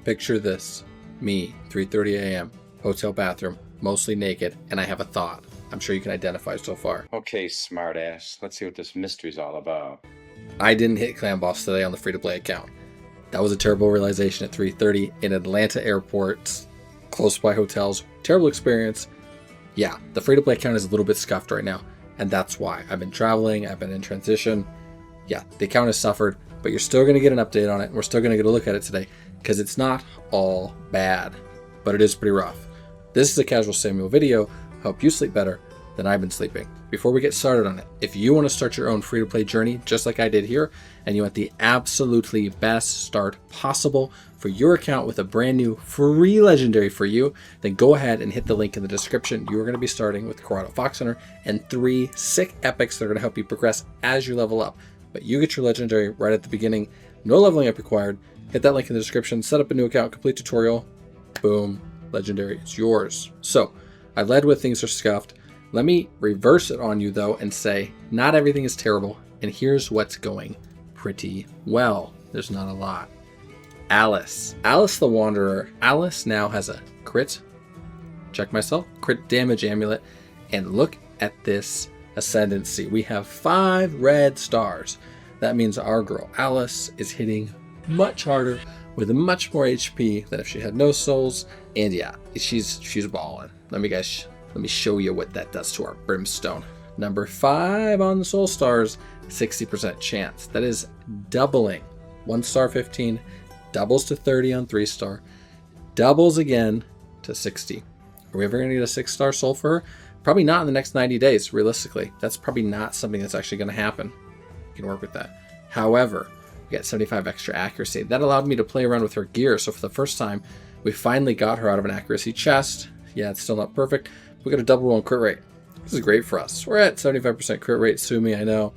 Picture this. Me, 3:30 a.m., hotel bathroom, mostly naked, and I have a thought. I'm sure you can identify so far. Okay, smartass. Let's see what this mystery's all about. I didn't hit Clan Boss today on the free-to-play account. That was a terrible realization at 3:30 in Atlanta airports, close by hotels. Terrible experience. Yeah, the free-to-play account is a little bit scuffed right now, and that's why. I've been traveling, I've been in transition. Yeah, the account has suffered, but you're still going to get an update on it, and we're still going to get a look at it today, because it's not all bad, but it is pretty rough. This is a casual Samuel video. Help you sleep better than I've been sleeping. Before we get started on it, if you want to start your own free-to-play journey, just like I did here, and you want the absolutely best start possible for your account with a brand new free legendary for you, then go ahead and hit the link in the description. You are going to be starting with Corrado Fox Hunter and 3 sick epics that are going to help you progress as you level up. But you get your legendary right at the beginning, no leveling up required. Hit that link in the description, set up a new account, complete tutorial, boom, legendary is yours. So I led with things are scuffed. Let me reverse it on you though and say not everything is terrible, and here's what's going pretty well. There's not a lot. Alice the Wanderer. Alice now has a crit, check myself, crit damage amulet, and look at this ascendancy. We have 5 red stars. That means our girl Alice is hitting much harder with much more HP than if she had no souls. And yeah, she's balling. Let me show you what that does to our Brimstone. Number 5 on the Soul Stars, 60% chance. That is doubling. 1 star 15, doubles to 30 on 3 star, doubles again to 60. Are we ever gonna get a 6-star soul for her? Probably not in the next 90 days, realistically. That's probably not something that's actually gonna happen. You can work with that. However, we got 75 extra accuracy. That allowed me to play around with her gear. So for the first time, we finally got her out of an accuracy chest. Yeah, it's still not perfect. We got a double roll crit rate. This is great for us. We're at 75% crit rate. Sue me, I know.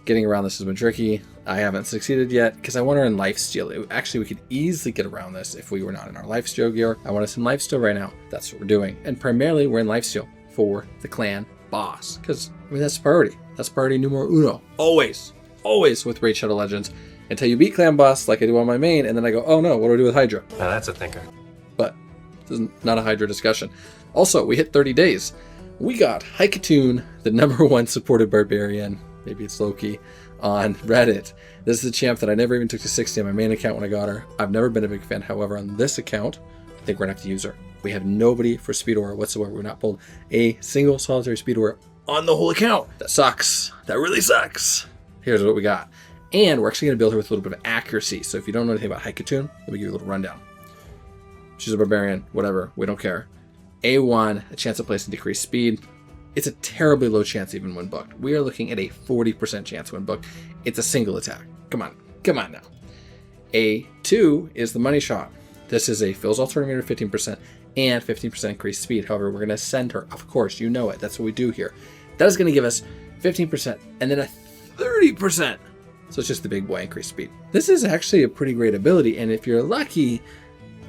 Getting around this has been tricky. I haven't succeeded yet because I want her in lifesteal. Actually, we could easily get around this if we were not in our lifesteal gear. I want us in lifesteal right now. That's what we're doing. And primarily, we're in lifesteal for the clan boss. Because, I mean, that's priority. That's priority numero uno. Always with Raid Shadow Legends. Until you beat clan boss like I do on my main, and then I go, oh no, what do I do with Hydra? Now that's a thinker. But this is not a Hydra discussion. Also, we hit 30 days. We got Haikatoon, the #1 supported barbarian, maybe it's Loki, on Reddit. This is a champ that I never even took to 60 on my main account when I got her. I've never been a big fan. However, on this account, I think we're gonna have to use her. We have nobody for Speed Aura whatsoever. We've not pulled a single solitary Speed Aura on the whole account. That sucks. That really sucks. Here's what we got. And we're actually gonna build her with a little bit of accuracy. So if you don't know anything about Haikatoon, let me give you a little rundown. She's a barbarian, whatever, we don't care. A1, a chance of placing decreased speed. It's a terribly low chance even when booked. We are looking at a 40% chance when booked. It's a single attack. Come on now. A2 is the money shot. This is a fills all turn meter 15% and 15% increased speed. However, we're gonna send her, of course, you know it, that's what we do here. That is gonna give us 15% and then a 30%. So it's just the big boy increased speed. This is actually a pretty great ability, and if you're lucky, it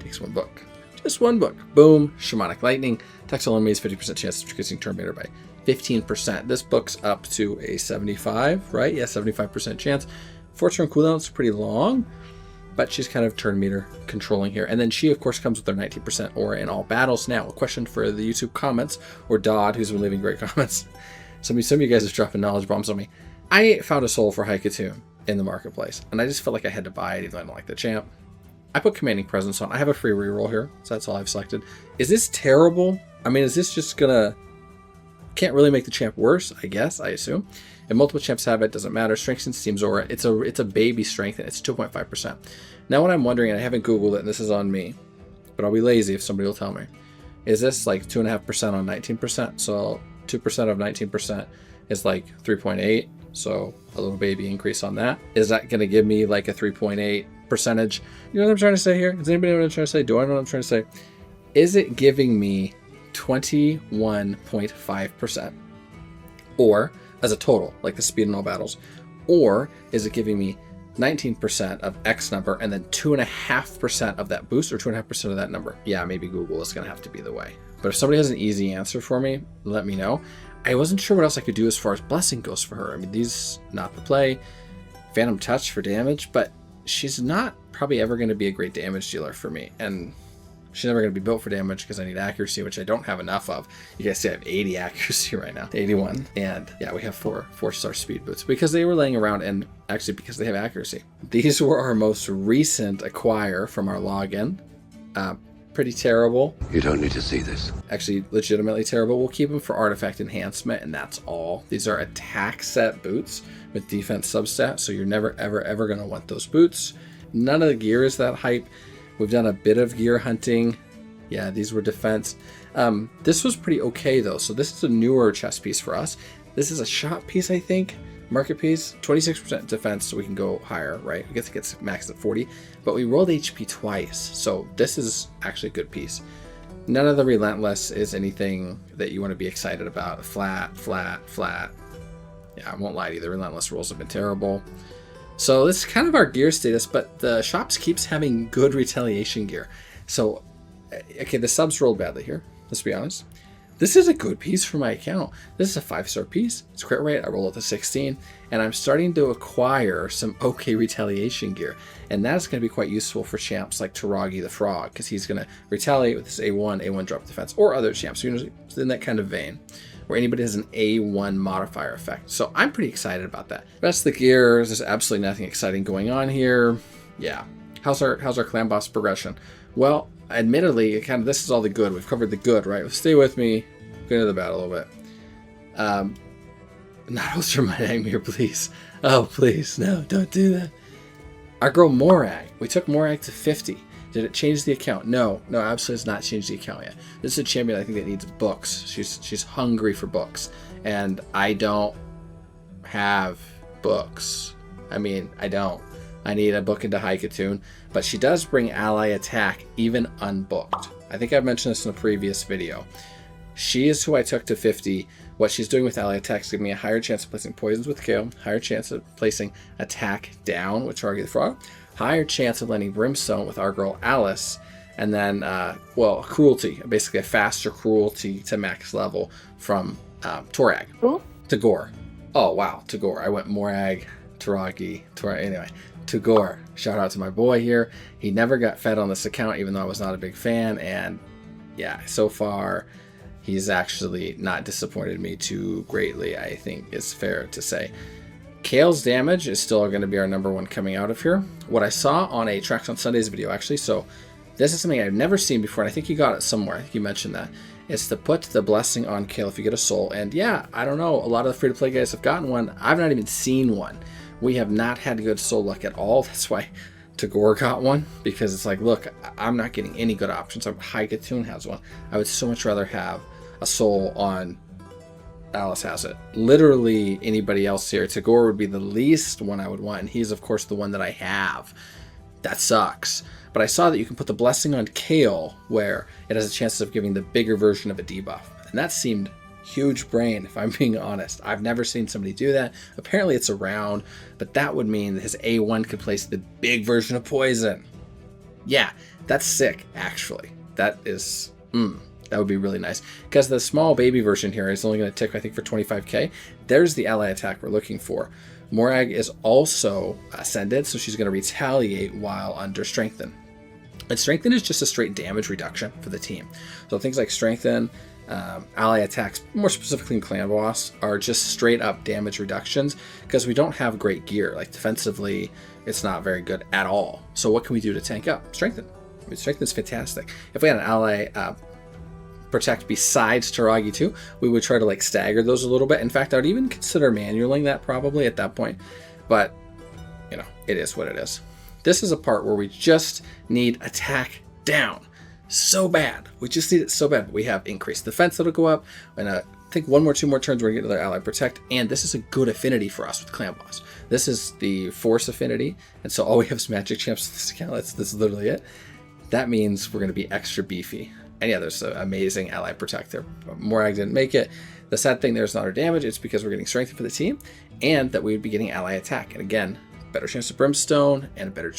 takes 1 book. Just 1 book. Boom, Shamanic Lightning. Textile enemies 50% chance of decreasing turn meter by 15%. This book's up to a 75, right? Yeah, 75% chance. 4-turn cooldown's pretty long, but she's kind of turn meter controlling here. And then she, of course, comes with her 19% aura in all battles. Now, a question for the YouTube comments, or Dodd, who's been leaving great comments. Some of you guys are dropping knowledge bombs on me. I found a soul for Haikatoon in the marketplace, and I just felt like I had to buy it even though I don't like the champ. I put Commanding Presence on. I have a free reroll here, so that's all I've selected. Is this terrible? I mean, is this just gonna... Can't really make the champ worse, I guess, I assume. If multiple champs have it, doesn't matter. Strength and Steam's aura, it's a baby strength, and it's 2.5%. Now what I'm wondering, and I haven't Googled it, and this is on me, but I'll be lazy if somebody will tell me. Is this like 2.5% on 19%? So 2% of 19% is like 3.8, so a little baby increase on that. Is that gonna give me like a 3.8 percentage? You know what I'm trying to say here? Does anybody know what I'm trying to say? Do I know what I'm trying to say? Is it giving me 21.5%? Or as a total, like the speed in all battles? Or is it giving me 19% of X number and then 2.5% of that boost, or 2.5% of that number? Yeah, maybe Google is going to have to be the way. But if somebody has an easy answer for me, let me know. I wasn't sure what else I could do as far as blessing goes for her. I mean, these not the play. Phantom Touch for damage, but she's not probably ever going to be a great damage dealer for me. And she's never going to be built for damage because I need accuracy, which I don't have enough of. You guys see I have 80 accuracy right now, 81. And yeah, we have 4-star speed boots because they were laying around, and actually because they have accuracy. These were our most recent acquire from our login. Pretty terrible. You don't need to see this. Actually, legitimately terrible. We'll keep them for artifact enhancement, and that's all. These are attack set boots with defense substat, so you're never, ever going to want those boots. None of the gear is that hype. We've done a bit of gear hunting. Yeah, these were defense. This was pretty okay, though. So this is a newer chest piece for us. This is a shop piece, I think. Market piece. 26% defense, so we can go higher, right? We get to get maxed at 40. But we rolled HP twice, so this is actually a good piece. None of the Relentless is anything that you want to be excited about. Flat, flat, flat. Yeah, I won't lie to you. The Relentless rolls have been terrible. So this is kind of our gear status, but the shops keeps having good retaliation gear. So, okay, the subs rolled badly here. Let's be honest. This is a good piece for my account. This is a 5-star piece. It's crit rate. I roll it to 16, and I'm starting to acquire some okay retaliation gear, and that's going to be quite useful for champs like Taragi the Frog, because he's going to retaliate with this A1 drop defense, or other champs in that kind of vein, where anybody has an A1 modifier effect. So I'm pretty excited about that. Rest of the gear, there's absolutely nothing exciting going on here. Yeah. How's our clan boss progression? Well, admittedly, this is all the good. We've covered the good, right? Stay with me. Go into the battle a little bit. Not Ulster my nightmare, please. Oh, please, no, don't do that. Our girl Morag. We took Morag to 50. Did it change the account? No, absolutely has not changed the account yet. This is a champion I think that needs books. She's hungry for books, and I don't have books. I mean, I don't. I need a book into Haikatoon, but she does bring ally attack even unbooked. I think I've mentioned this in a previous video. She is who I took to 50. What she's doing with ally attacks gives me a higher chance of placing poisons with Kale, higher chance of placing attack down with Target the Frog, higher chance of landing Brimstone with our girl Alice, and then, cruelty, basically a faster cruelty to max level from Torag to Gore. Oh, wow, to Gore. I went Morag, Taragi, anyway, to Gore. Shout out to my boy here. He never got fed on this account, even though I was not a big fan, and yeah, so far, he's actually not disappointed me too greatly, I think is fair to say. Kale's damage is still going to be our number one coming out of here. What I saw on a Tracks on Sundays video, actually, so this is something I've never seen before, and I think you got it somewhere. I think you mentioned that. It's to put the blessing on Kale if you get a soul. And yeah, I don't know, a lot of the free-to-play guys have gotten one. I've not even seen one. We have not had good soul luck at all. That's why Tagore got one, because it's like, look, I'm not getting any good options. Haikatoon has one. I would so much rather have a soul on Alice has it. Literally anybody else here. Tagore would be the least one I would want, and he's of course the one that I have. That sucks. But I saw that you can put the blessing on Kale, where it has a chance of giving the bigger version of a debuff. And that seemed huge brain, if I'm being honest. I've never seen somebody do that. Apparently it's around, but that would mean that his A1 could place the big version of poison. Yeah, that's sick, actually. That is, that would be really nice. Because the small baby version here is only going to tick, I think, for 25k. There's the ally attack we're looking for. Morag is also ascended, so she's going to retaliate while under Strengthen. And Strengthen is just a straight damage reduction for the team. So things like Strengthen, ally attacks, more specifically in Clan Boss, are just straight up damage reductions because we don't have great gear. Like defensively, it's not very good at all. So what can we do to tank up? Strengthen. I mean, Strengthen is fantastic. If we had an ally protect besides Taragi too, we would try to like stagger those a little bit. In fact, I would even consider manualing that probably at that point. But, you know, it is what it is. This is a part where we just need attack down so bad. We just need it so bad. We have increased defense that'll go up, and I think 1 or 2 more turns we're gonna get another ally protect, and this is a good affinity for us with Clan Boss. This is the force affinity, and so all we have is magic champs in this account. This is literally it. That means we're gonna be extra beefy. And yeah, there's an amazing ally protect there. Morag didn't make it. The sad thing there's not our damage. It's because we're getting strength for the team, and that we would be getting ally attack. And again, better chance of brimstone, and a better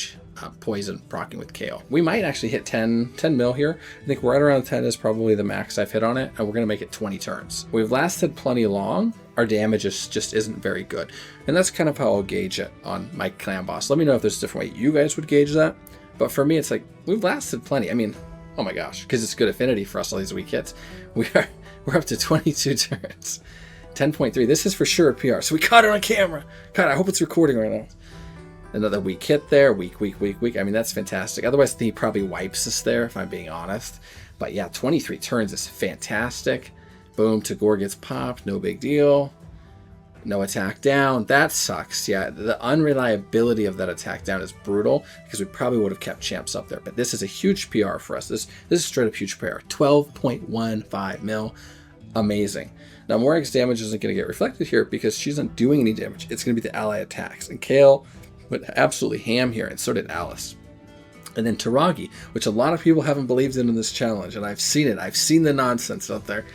poison proccing with KO. We might actually hit 10 mil here. I think right around 10 is probably the max I've hit on it, and we're going to make it 20 turns. We've lasted plenty long. Our damage just isn't very good. And that's kind of how I'll gauge it on my clan boss. Let me know if there's a different way you guys would gauge that. But for me, it's like, we've lasted plenty. I mean, oh my gosh, because it's good affinity for us, all these weak hits. We're up to 22 turns. 10.3. This is for sure a PR. So we caught it on camera. God, I hope it's recording right now. Another weak hit there. Weak. I mean, that's fantastic. Otherwise, he probably wipes us there, if I'm being honest. But yeah, 23 turns is fantastic. Boom, Tagore gets popped. No big deal. No attack down. That sucks. Yeah, the unreliability of that attack down is brutal because we probably would have kept champs up there. But this is a huge PR for us. This is straight up huge PR. 12.15 mil. Amazing. Now, Morag's damage isn't going to get reflected here because she's not doing any damage. It's going to be the ally attacks. And Kale went absolutely ham here, and so did Alice. And then Taragi, which a lot of people haven't believed in this challenge, and I've seen it. I've seen the nonsense out there.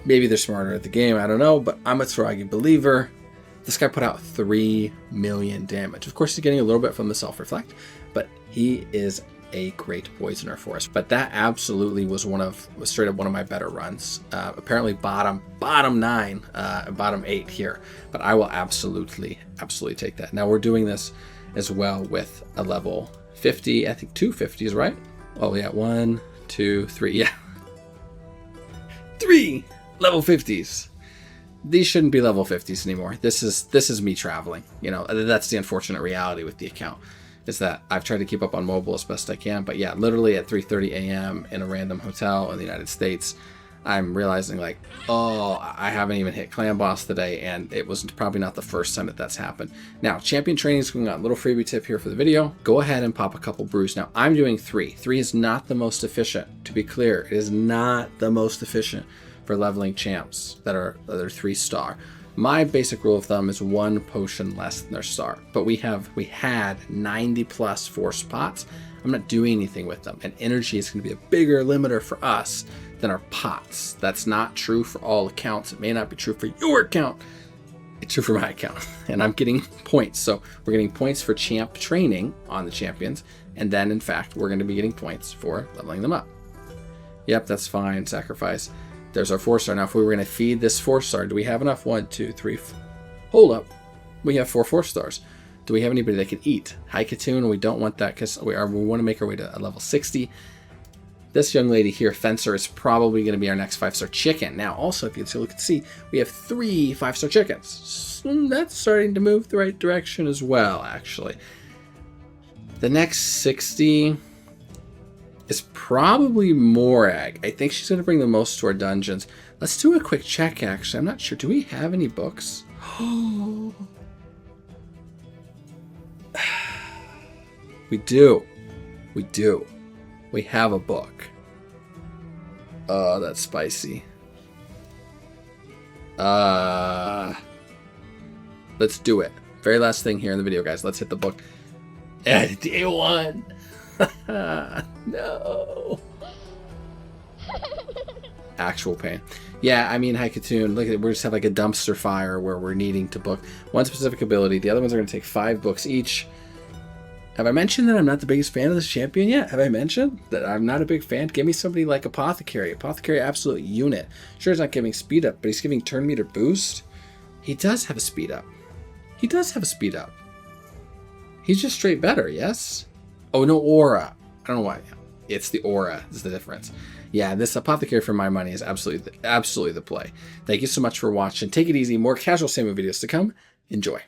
Maybe they're smarter at the game, I don't know, but I'm a Taragi believer. This guy put out 3 million damage. Of course, he's getting a little bit from the self-reflect, but he is a great poisoner for us. But that absolutely was straight up one of my better runs. Apparently bottom 9, bottom 8 here, but I will absolutely take that. Now we're doing this as well with a level 50. I think 250s, right? Oh yeah, 1, 2, 3. Yeah, 3 level 50s. These shouldn't be level 50s anymore. This is me traveling. You know, that's the unfortunate reality with the account, is that I've tried to keep up on mobile as best I can. But yeah, literally at 3:30 a.m. in a random hotel in the United States, I'm realizing like, oh, I haven't even hit clan boss today, and it was probably not the first time that that's happened. Now, champion training is going on. Little freebie tip here for the video. Go ahead and pop a couple brews. Now, I'm doing 3. 3 is not the most efficient. To be clear, it is not the most efficient for leveling champs that are 3-star. My basic rule of thumb is 1 potion less than their star, but we had 90 plus force pots. I'm not doing anything with them, and energy is going to be a bigger limiter for us than our pots. That's not true for all accounts. It may not be true for your account. It's true for my account, and I'm getting points. So we're getting points for champ training on the champions, and then in fact we're going to be getting points for leveling them up. Yep, that's fine. Sacrifice. There's our 4-star. Now, if we were going to feed this 4-star, do we have enough? 1, 2, 3. Hold up. We have 4 4-stars. Do we have anybody that can eat? High Katoon, we don't want that because we want to make our way to a level 60. This young lady here, Fencer, is probably going to be our next 5-star chicken. Now, also, if you look and see, we have 3 5-star chickens. So that's starting to move the right direction as well, actually. The next 60... is probably Morag. I think she's going to bring the most to our dungeons. Let's do a quick check, actually. I'm not sure. Do we have any books? We do. We do. We have a book. Oh, that's spicy. Let's do it. Very last thing here in the video, guys. Let's hit the book. Day 1. No. Actual pain. Yeah, I mean, Haikatoon, look at it. We just have like a dumpster fire where we're needing to book 1 specific ability. The other ones are going to take 5 books each. Have I mentioned that I'm not the biggest fan of this champion yet? Have I mentioned that I'm not a big fan? Give me somebody like Apothecary. Apothecary, absolute unit. Sure, he's not giving speed up, but he's giving turn meter boost. He does have a speed up. He does have a speed up. He's just straight better, yes? Oh, no, aura. I don't know why. It's the aura is the difference. Yeah, this Apothecary for my money is absolutely the play. Thank you so much for watching. Take it easy. More casual Samu videos to come. Enjoy.